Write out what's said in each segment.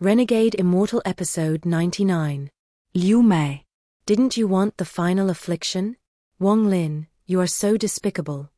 Renegade Immortal Episode 99. Liu Mei. Didn't you want the final affliction? Wang Lin, you are so despicable.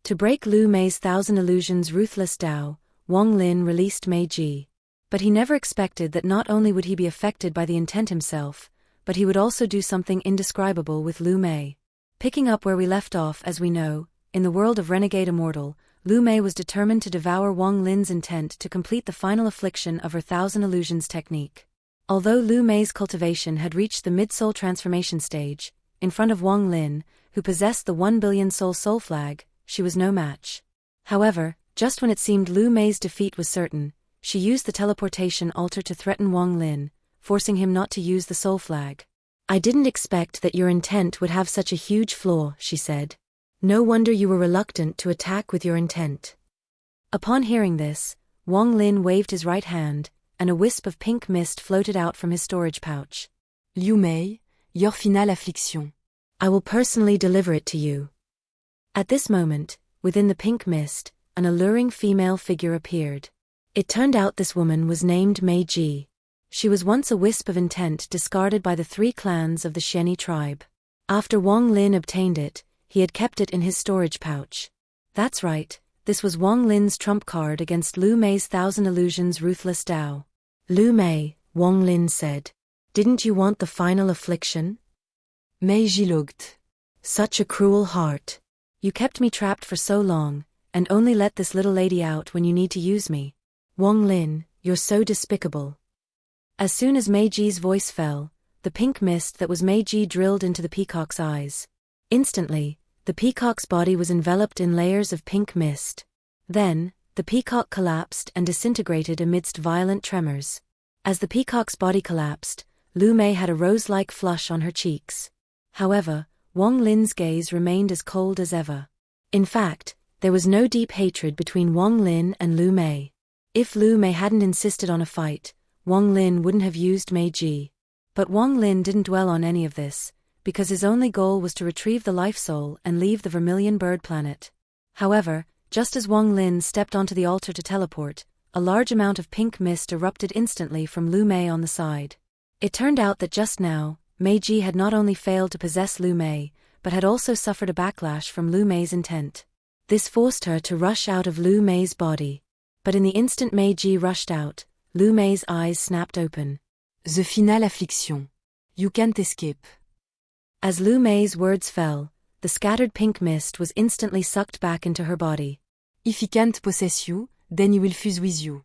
To break Liu Mei's thousand illusions ruthless Tao, Wang Lin released Mei Ji. But he never expected that not only would he be affected by the intent himself, but he would also do something indescribable with Liu Mei. Picking up where we left off, as we know, in the world of Renegade Immortal, Liu Mei was determined to devour Wang Lin's intent to complete the final affliction of her thousand illusions technique. Although Liu Mei's cultivation had reached the mid-soul transformation stage, in front of Wang Lin, who possessed the 1 billion soul flag, she was no match. However, just when it seemed Liu Mei's defeat was certain, she used the teleportation altar to threaten Wang Lin, forcing him not to use the soul flag. "I didn't expect that your intent would have such a huge flaw," she said. "No wonder you were reluctant to attack with your intent." Upon hearing this, Wang Lin waved his right hand, and a wisp of pink mist floated out from his storage pouch. Liu Mei, your final affliction. I will personally deliver it to you. At this moment, within the pink mist, an alluring female figure appeared. It turned out this woman was named Mei Ji. She was once a wisp of intent discarded by the 3 clans of the Xianyi tribe. After Wang Lin obtained it, he had kept it in his storage pouch. That's right, this was Wang Lin's trump card against Liu Mei's thousand illusions ruthless Tao. "Liu Mei," Wang Lin said, "didn't you want the final affliction?" Mei Ji looked. "Such a cruel heart. You kept me trapped for so long, and only let this little lady out when you need to use me. Wang Lin, you're so despicable." As soon as Mei Ji's voice fell, the pink mist that was Mei Ji drilled into the peacock's eyes. Instantly, the peacock's body was enveloped in layers of pink mist. Then, the peacock collapsed and disintegrated amidst violent tremors. As the peacock's body collapsed, Liu Mei had a rose-like flush on her cheeks. However, Wang Lin's gaze remained as cold as ever. In fact, there was no deep hatred between Wang Lin and Liu Mei. If Liu Mei hadn't insisted on a fight, Wang Lin wouldn't have used Mei Ji. But Wang Lin didn't dwell on any of this, because his only goal was to retrieve the life soul and leave the Vermilion Bird planet. However, just as Wang Lin stepped onto the altar to teleport, a large amount of pink mist erupted instantly from Liu Mei on the side. It turned out that just now, Mei Ji had not only failed to possess Liu Mei, but had also suffered a backlash from Liu Mei's intent. This forced her to rush out of Liu Mei's body. But in the instant Mei Ji rushed out, Liu Mei's eyes snapped open. The final affliction. You can't escape. As Liu Mei's words fell, the scattered pink mist was instantly sucked back into her body. If he can't possess you, then he will fuse with you.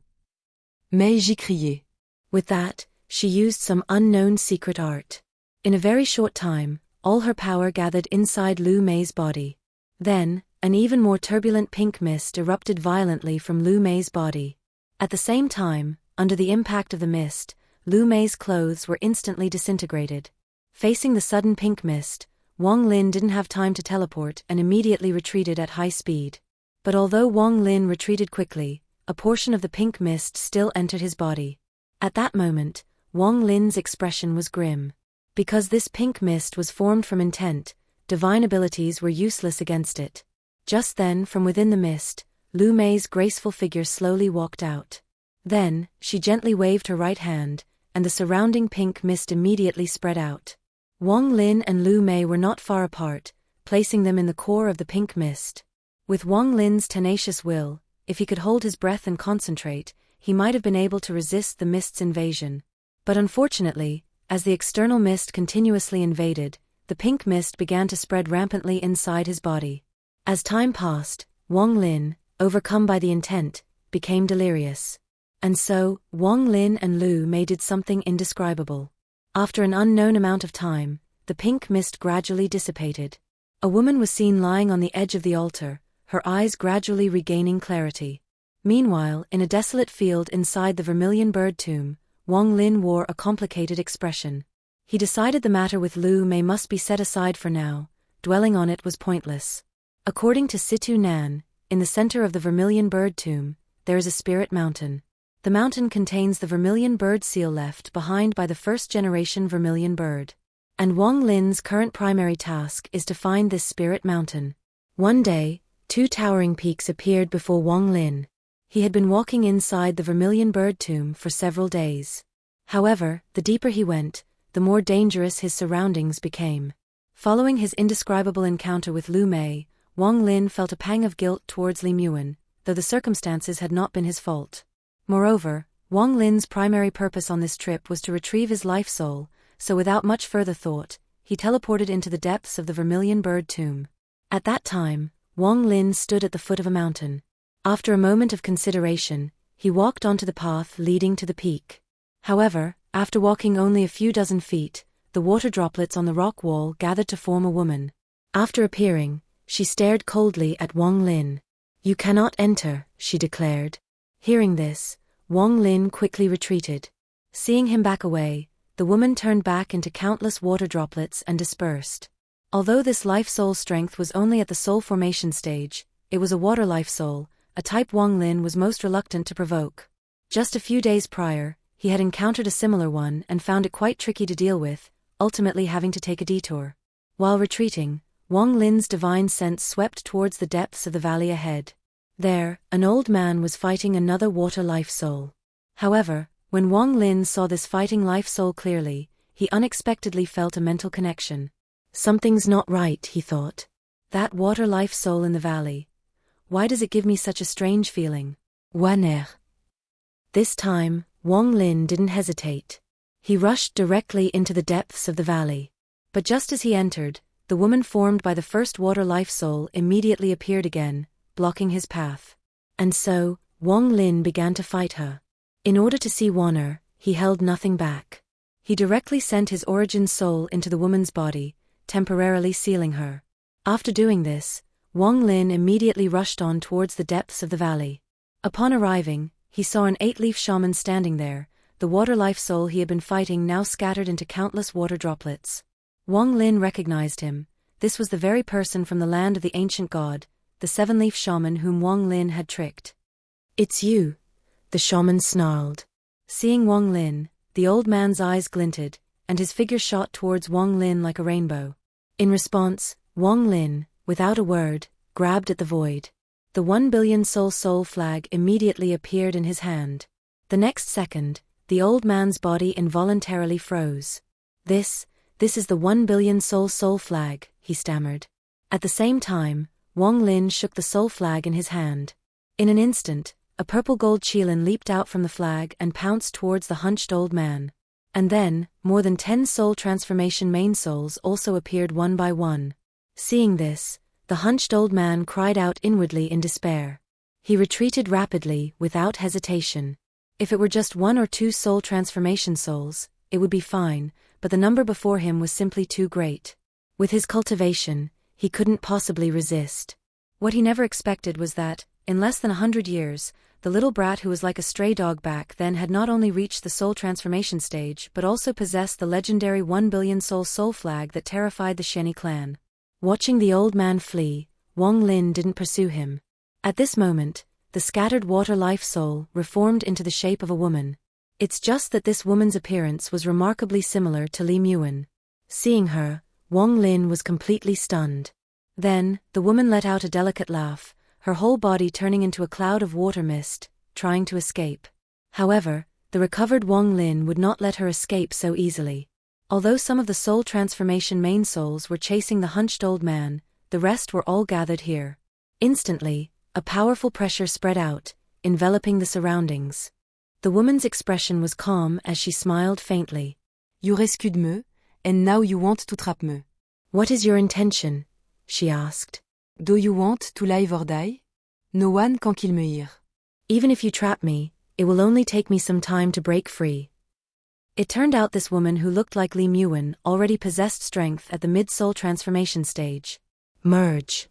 Mei Ji criait. With that, she used some unknown secret art. In a very short time, all her power gathered inside Liu Mei's body. Then, an even more turbulent pink mist erupted violently from Liu Mei's body. At the same time, under the impact of the mist, Liu Mei's clothes were instantly disintegrated. Facing the sudden pink mist, Wang Lin didn't have time to teleport and immediately retreated at high speed. But although Wang Lin retreated quickly, a portion of the pink mist still entered his body. At that moment, Wang Lin's expression was grim. Because this pink mist was formed from intent, divine abilities were useless against it. Just then, from within the mist, Liu Mei's graceful figure slowly walked out. Then, she gently waved her right hand, and the surrounding pink mist immediately spread out. Wang Lin and Liu Mei were not far apart, placing them in the core of the pink mist. With Wang Lin's tenacious will, if he could hold his breath and concentrate, he might have been able to resist the mist's invasion. But unfortunately, as the external mist continuously invaded, the pink mist began to spread rampantly inside his body. As time passed, Wang Lin, overcome by the intent, became delirious. And so, Wang Lin and Liu Mei did something indescribable. After an unknown amount of time, the pink mist gradually dissipated. A woman was seen lying on the edge of the altar, her eyes gradually regaining clarity. Meanwhile, in a desolate field inside the Vermilion Bird tomb, Wang Lin wore a complicated expression. He decided the matter with Liu Mei must be set aside for now, dwelling on it was pointless. According to Situ Nan, in the center of the Vermilion Bird tomb, there is a spirit mountain. The mountain contains the Vermilion Bird seal left behind by the first-generation Vermilion Bird. And Wang Lin's current primary task is to find this spirit mountain. One day, 2 towering peaks appeared before Wang Lin. He had been walking inside the vermilion bird tomb for several days. However, the deeper he went, the more dangerous his surroundings became. Following his indescribable encounter with Lu Mei, Wang Lin felt a pang of guilt towards Li Muan, though the circumstances had not been his fault. Moreover, Wang Lin's primary purpose on this trip was to retrieve his life soul, so without much further thought, he teleported into the depths of the vermilion bird tomb. At that time, Wang Lin stood at the foot of a mountain. After a moment of consideration, he walked onto the path leading to the peak. However, after walking only a few dozen feet, the water droplets on the rock wall gathered to form a woman. After appearing, she stared coldly at Wang Lin. "You cannot enter," she declared. Hearing this, Wang Lin quickly retreated. Seeing him back away, the woman turned back into countless water droplets and dispersed. Although this life soul strength was only at the soul formation stage, it was a water life soul, a type Wang Lin was most reluctant to provoke. Just a few days prior, he had encountered a similar one and found it quite tricky to deal with, ultimately having to take a detour. While retreating, Wang Lin's divine sense swept towards the depths of the valley ahead. There, an old man was fighting another water life soul. However, when Wang Lin saw this fighting life soul clearly, he unexpectedly felt a mental connection. Something's not right, he thought. That water life soul in the valley. Why does it give me such a strange feeling? Waner. This time, Wang Lin didn't hesitate. He rushed directly into the depths of the valley. But just as he entered, the woman formed by the first water life soul immediately appeared again, blocking his path. And so, Wang Lin began to fight her. In order to see Waner, he held nothing back. He directly sent his origin soul into the woman's body, temporarily sealing her. After doing this, Wang Lin immediately rushed on towards the depths of the valley. Upon arriving, he saw an 8-leaf shaman standing there, the water life soul he had been fighting now scattered into countless water droplets. Wang Lin recognized him. This was the very person from the land of the ancient god, the 7-leaf shaman whom Wang Lin had tricked. "It's you," the shaman snarled. Seeing Wang Lin, the old man's eyes glinted, and his figure shot towards Wang Lin like a rainbow. In response, Wang Lin, without a word, grabbed at the void. The 1 billion soul flag immediately appeared in his hand. The next second, the old man's body involuntarily froze. This is the 1 billion soul flag," he stammered. At the same time, Wang Lin shook the soul flag in his hand. In an instant, a purple gold qilin leaped out from the flag and pounced towards the hunched old man. And then, more than 10 soul transformation main souls also appeared one by one. Seeing this, the hunched old man cried out inwardly in despair. He retreated rapidly, without hesitation. If it were just 1 or 2 soul transformation souls, it would be fine, but the number before him was simply too great. With his cultivation, he couldn't possibly resist. What he never expected was that, in less than 100 years, the little brat who was like a stray dog back then had not only reached the soul transformation stage but also possessed the legendary 1 billion soul flag that terrified the Sheni clan. Watching the old man flee, Wang Lin didn't pursue him. At this moment, the scattered water life soul reformed into the shape of a woman. It's just that this woman's appearance was remarkably similar to Li Muan. Seeing her, Wang Lin was completely stunned. Then, the woman let out a delicate laugh, her whole body turning into a cloud of water mist, trying to escape. However, the recovered Wang Lin would not let her escape so easily. Although some of the soul transformation main souls were chasing the hunched old man, the rest were all gathered here. Instantly, a powerful pressure spread out, enveloping the surroundings. The woman's expression was calm as she smiled faintly. You rescued me, and now you want to trap me. "What is your intention?" she asked. Do you want to live or die? No one can kill me here. "Even if you trap me, it will only take me some time to break free." It turned out this woman who looked like Li Muan already possessed strength at the mid-soul transformation stage. Merge.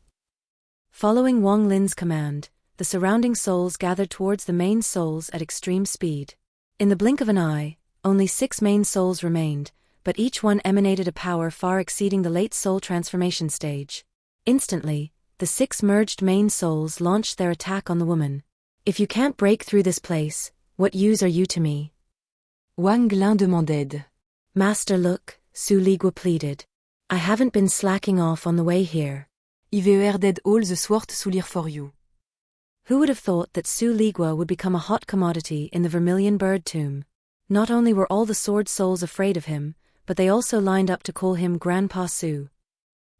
Following Wang Lin's command, the surrounding souls gathered towards the main souls at extreme speed. In the blink of an eye, only 6 main souls remained, but each one emanated a power far exceeding the late soul transformation stage. Instantly, the 6 merged main souls launched their attack on the woman. "If you can't break through this place, what use are you to me?" Wang Lin demanded. "Master, look," Su Ligua pleaded. "I haven't been slacking off on the way here." I've dead all the sword soulir for you. Who would have thought that Su Ligua would become a hot commodity in the Vermilion Bird Tomb? Not only were all the sword souls afraid of him, but they also lined up to call him Grandpa Su.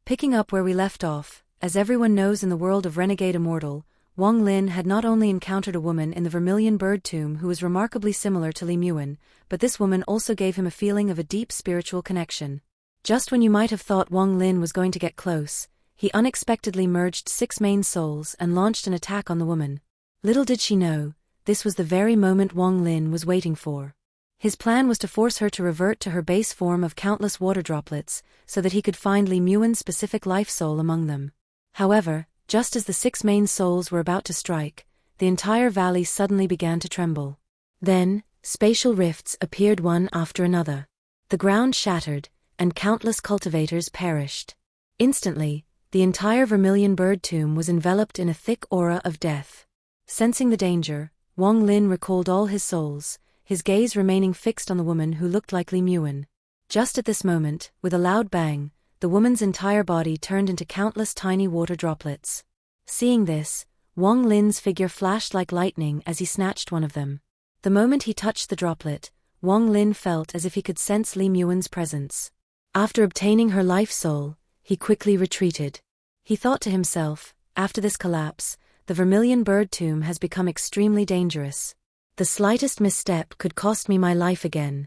Picking up where we left off, as everyone knows in the world of Renegade Immortal, Wang Lin had not only encountered a woman in the Vermilion Bird Tomb who was remarkably similar to Li Muan, but this woman also gave him a feeling of a deep spiritual connection. Just when you might have thought Wang Lin was going to get close, he unexpectedly merged 6 main souls and launched an attack on the woman. Little did she know, this was the very moment Wang Lin was waiting for. His plan was to force her to revert to her base form of countless water droplets, so that he could find Li Muan's specific life soul among them. However, just as the 6 main souls were about to strike, the entire valley suddenly began to tremble. Then, spatial rifts appeared one after another. The ground shattered, and countless cultivators perished. Instantly, the entire Vermilion Bird Tomb was enveloped in a thick aura of death. Sensing the danger, Wang Lin recalled all his souls, his gaze remaining fixed on the woman who looked like Li Muan. Just at this moment, with a loud bang, the woman's entire body turned into countless tiny water droplets. Seeing this, Wang Lin's figure flashed like lightning as he snatched one of them. The moment he touched the droplet, Wang Lin felt as if he could sense Li Muan's presence. After obtaining her life soul, he quickly retreated. He thought to himself, after this collapse, the Vermilion Bird Tomb has become extremely dangerous. The slightest misstep could cost me my life again.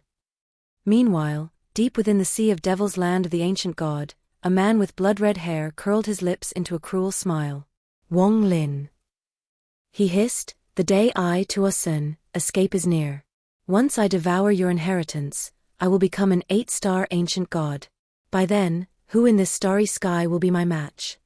Meanwhile, deep within the sea of Devil's Land of the ancient god, a man with blood-red hair curled his lips into a cruel smile. Wang Lin, he hissed, the day I to Osun, escape is near. Once I devour your inheritance, I will become an 8-star ancient god. By then, who in this starry sky will be my match?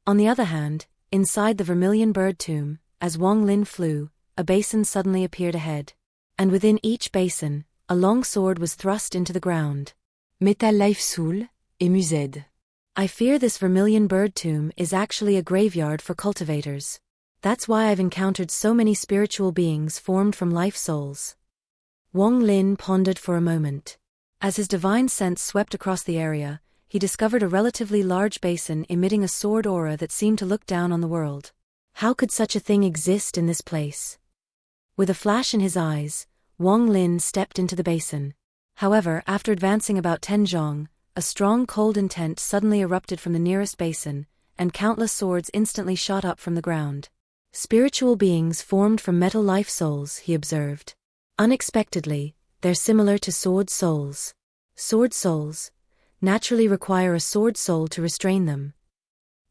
On the other hand, inside the Vermilion Bird Tomb, as Wang Lin flew, a basin suddenly appeared ahead. And within each basin, a long sword was thrust into the ground. Metal Life Soul, et Mused. I fear this Vermilion Bird Tomb is actually a graveyard for cultivators. That's why I've encountered so many spiritual beings formed from life souls. Wang Lin pondered for a moment. As his divine sense swept across the area, he discovered a relatively large basin emitting a sword aura that seemed to look down on the world. How could such a thing exist in this place? With a flash in his eyes, Wang Lin stepped into the basin. However, after advancing about 10 zhong, a strong cold intent suddenly erupted from the nearest basin, and countless swords instantly shot up from the ground. Spiritual beings formed from metal life souls, he observed. Unexpectedly, they're similar to sword souls. Sword souls naturally require a sword soul to restrain them.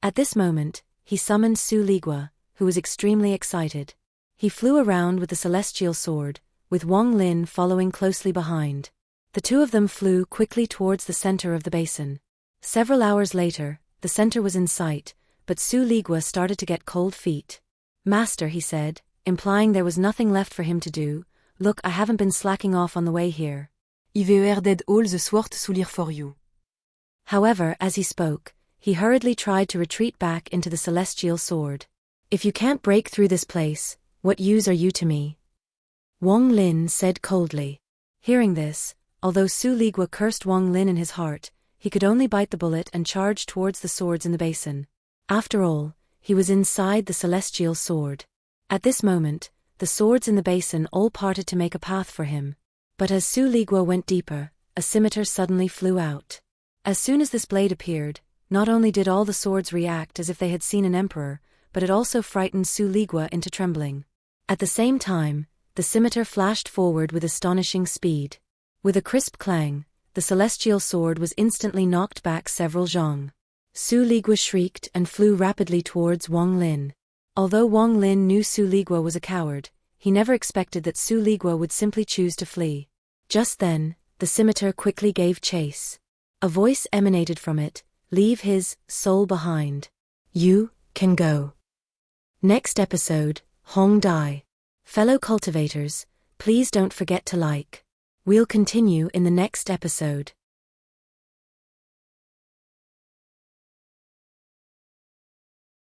At this moment, he summoned Su Ligua, who was extremely excited. He flew around with the celestial sword, with Wang Lin following closely behind. The two of them flew quickly towards the center of the basin. Several hours later, the center was in sight, but Su Ligua started to get cold feet. Master, he said, implying there was nothing left for him to do, look, I haven't been slacking off on the way here. IVER dead all the sword soulir for you. However, as he spoke, he hurriedly tried to retreat back into the celestial sword. If you can't break through this place, what use are you to me? Wang Lin said coldly. Hearing this, although Su Ligua cursed Wang Lin in his heart, he could only bite the bullet and charge towards the swords in the basin. After all, he was inside the celestial sword. At this moment, the swords in the basin all parted to make a path for him. But as Su Ligua went deeper, a scimitar suddenly flew out. As soon as this blade appeared, not only did all the swords react as if they had seen an emperor, but it also frightened Su Ligua into trembling. At the same time, the scimitar flashed forward with astonishing speed. With a crisp clang, the celestial sword was instantly knocked back several zhong. Su Ligua shrieked and flew rapidly towards Wang Lin. Although Wang Lin knew Su Ligua was a coward, he never expected that Su Ligua would simply choose to flee. Just then, the scimitar quickly gave chase. A voice emanated from it, leave his soul behind. You can go. Next episode, Hong Dai. Fellow cultivators, please don't forget to like. We'll continue in the next episode.